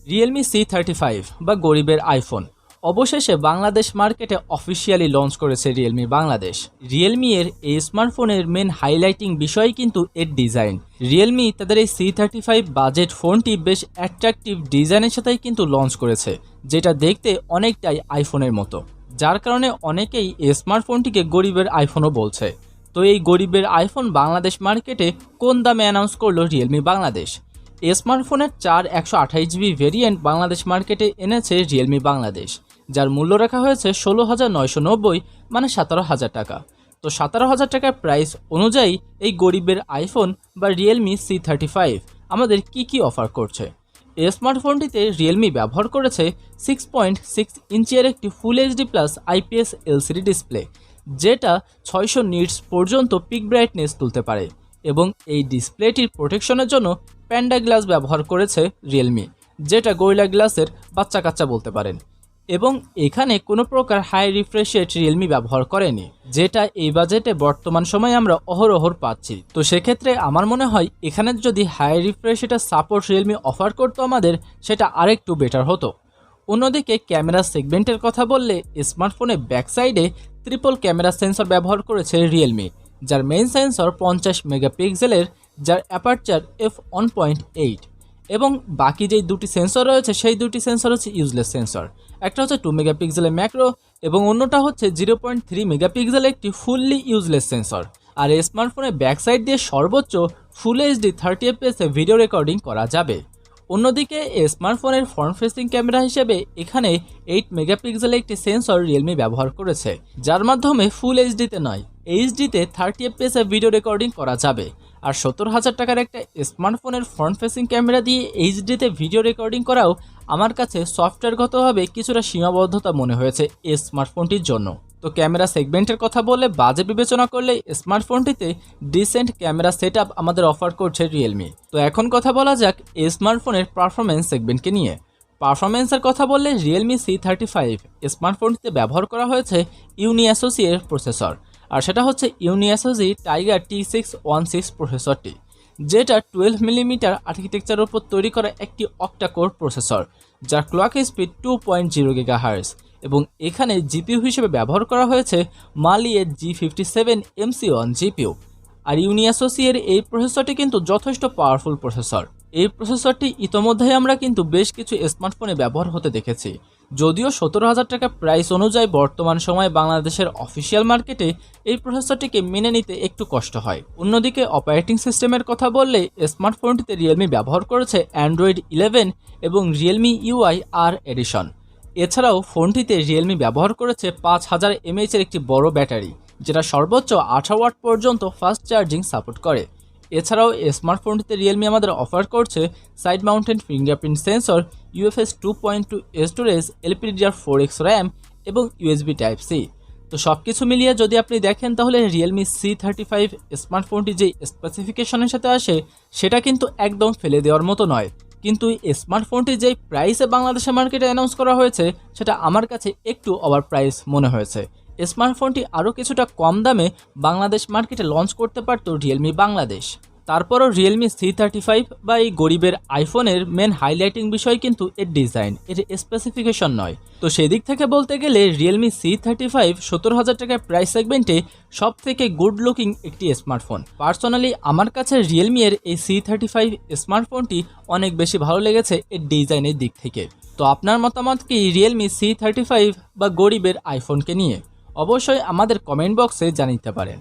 Realme C35 বা গরিবের iPhone অবশেষে বাংলাদেশ মার্কেটে অফিসিয়ালি লঞ্চ করেছে রিয়েলমি বাংলাদেশ। রিয়েলমি এর এই স্মার্টফোনের মেন হাইলাইটিং বিষয় কিন্তু এর ডিজাইন। রিয়েলমি তাদের এই C35 বাজেট ফোনটি বেশ অ্যাট্রাকটিভ ডিজাইনের সাথেই কিন্তু লঞ্চ করেছে, যেটা দেখতে অনেকটাই আইফোনের মতো, যার কারণে অনেকেই এই স্মার্টফোনটিকে গরিবের আইফোনও বলছে। তো এই গরিবের আইফোন বাংলাদেশ মার্কেটে কোন দামে অ্যানাউন্স করলো রিয়েলমি বাংলাদেশ? এই স্মার্টফোনের 128GB ভেরিয়েন্ট বাংলাদেশ মার্কেটে এনেছে রিয়েলমি বাংলাদেশ, যার মূল্য রাখা হয়েছে 16,990 মানে 17,000 টাকা। তো 17,000 টাকার প্রাইস অনুযায়ী এই গরিবের আইফোন বা রিয়েলমি C35 আমাদের কি অফার করছে? এই স্মার্টফোনটিতে রিয়েলমি ব্যবহার করেছে 6.6 ইঞ্চির একটি full HD plus IPS LCD display, যেটা 600 নিটস পর্যন্ত পিক ব্রাইটনেস তুলতে পারে, এবং এই ডিসপ্লেটির প্রোটেকশনের জন্য প্যান্ডা গ্লাস ব্যবহার করেছে রিয়েলমি, যেটা গরিলা গ্লাসের বাচ্চা কাচ্চা বলতে পারেন। এবং এখানে কোনো প্রকার হাই রিফ্রেশ রেট রিয়েলমি ব্যবহার করেনি, যেটা এই বাজেটে বর্তমান সময়ে আমরা অহরহ পাচ্ছি। তো সেক্ষেত্রে আমার মনে হয় এখানে যদি হাই রিফ্রেশ রেটের সাপোর্ট রিয়েলমি অফার করতো আমাদের, সেটা আরেকটু বেটার হতো। অন্যদিকে ক্যামেরা সেগমেন্টের কথা বললে স্মার্টফোনে ব্যাক সাইডে ট্রিপল ক্যামেরা সেন্সর ব্যবহার করেছে রিয়েলমি, যার মেইন সেন্সর 50 মেগাপিক্সেলের, যার অ্যাপারচার f1.8, এবং বাকি যেই দুটি সেন্সর রয়েছে সেই দুটি সেন্সর হচ্ছে ইউজলেস সেন্সর। একটা হচ্ছে 2 মেগাপিক্সেলের ম্যাক্রো এবং অন্যটা হচ্ছে 0.3 মেগাপিক্সেলের একটি ফুললি ইউজলেস সেন্সর। আর এই স্মার্টফোনে ব্যাক সাইড দিয়ে সর্বোচ্চ full HD 30 fps video recording করা যাবে। অন্যদিকে এই স্মার্টফোনের ফ্রন্ট ফেসিং ক্যামেরা হিসেবে এখানে 8 মেগাপিক্সেলের একটি সেন্সর রিয়েলমি ব্যবহার করেছে, যার মাধ্যমে ফুল এইচডিতে নয়, এইচডিতে 30 fps ভিডিও রেকর্ডিং করা যাবে। আর 70,000 টাকার একটা স্মার্টফোনের ফ্রন্ট ফেসিং ক্যামেরা দিয়ে এইচডিতে ভিডিও রেকর্ডিং করাও আমার কাছে সফটওয়্যারগতভাবে কিছুটা সীমাবদ্ধতা মনে হয়েছে এই স্মার্টফোনটির জন্য। তো ক্যামেরা সেগমেন্টের কথা বললে বাজেট বিবেচনা করলে স্মার্টফোনটিতে ডিসেন্ট ক্যামেরা সেটআপ আমাদের অফার করছে রিয়েলমি। তো এখন কথা বলা যাক এই স্মার্টফোনের পারফরমেন্স সেগমেন্টকে নিয়ে। পারফরমেন্সের কথা বললে রিয়েলমি C35 স্মার্টফোনটিতে ব্যবহার করা হয়েছে ইউনিএসওসি এর প্রসেসর, আর সেটা হচ্ছে ইউনিএসওসি টাইগার T616 প্রসেসরটি, যেটা 12mm আর্কিটেকচারের উপর তৈরি করা একটি অক্টা-কোর প্রসেসর, যার ক্লক স্পিড 2.0 GHz, এবং এখানে জিপিইউ হিসেবে ব্যবহার করা হয়েছে মালি এর G57 MC1 জিপিইউ। আর ইউনিএসওসি এর এই প্রসেসরটি কিন্তু যথেষ্ট পাওয়ারফুল প্রসেসর। এই প্রসেসরটি ইতোমধ্যেই আমরা কিন্তু বেশ কিছু স্মার্টফোনে ব্যবহার হতে দেখেছি, যদিও 17,000 টাকা প্রাইস অনুযায়ী বর্তমান সময়ে বাংলাদেশের অফিসিয়াল মার্কেটে এই প্রসেসরটিকে মেনে নিতে একটু কষ্ট হয়। অন্যদিকে অপারেটিং সিস্টেমের কথা বললে স্মার্টফোনটিতে রিয়েলমি ব্যবহার করেছে অ্যান্ড্রয়েড 11 এবং রিয়েলমি UI R এডিশন। এছাড়াও ফোনটিতে রিয়েলমি ব্যবহার করেছে 5000 mAh এর একটি বড় ব্যাটারি, যেটা সর্বোচ্চ 18 ওয়াট পর্যন্ত ফাস্ট চার্জিং সাপোর্ট করে। এছাড়াও স্মার্টফোনটিতে রিয়েলমি আমাদের অফার করছে side mounted fingerprint sensor, UFS 2.2 storage, LPDDR4X RAM এবং USB Type-C। তো সব কিছু মিলিয়ে যদি আপনি দেখেন তাহলে রিয়েলমি C35 স্মার্টফোনটি যে স্পেসিফিকেশনের সাথে আসে সেটা কিন্তু একদম ফেলে দেওয়ার মতো নয়, কিন্তু স্মার্টফোনটি যেই প্রাইসে বাংলাদেশের মার্কেটে অ্যানাউন্স করা হয়েছে সেটা আমার কাছে একটু ওভার প্রাইস মনে হয়েছে। স্মার্টফোনটি আরও কিছুটা কম দামে বাংলাদেশ মার্কেটে লঞ্চ করতে পারত রিয়েলমি বাংলাদেশ। তারপরও রিয়েলমি C35 বা এই গরিবের আইফোনের মেন হাইলাইটিং বিষয় কিন্তু এর ডিজাইন, এর স্পেসিফিকেশন নয়। তো সেদিক থেকে বলতে গেলে রিয়েলমি C35 17,000 টাকার প্রাইস সেগমেন্টে সব থেকে গুড লুকিং একটি স্মার্টফোন। পার্সোনালি আমার কাছে রিয়েলমি এর এই C35 স্মার্টফোনটি অনেক বেশি ভালো লেগেছে এর ডিজাইনের দিক থেকে। তো আপনার মতামত কি রিয়েলমি C35 বা গরিবের আইফোনকে নিয়ে? অবশ্যই আমাদের কমেন্ট বক্সে জানাতে পারেন।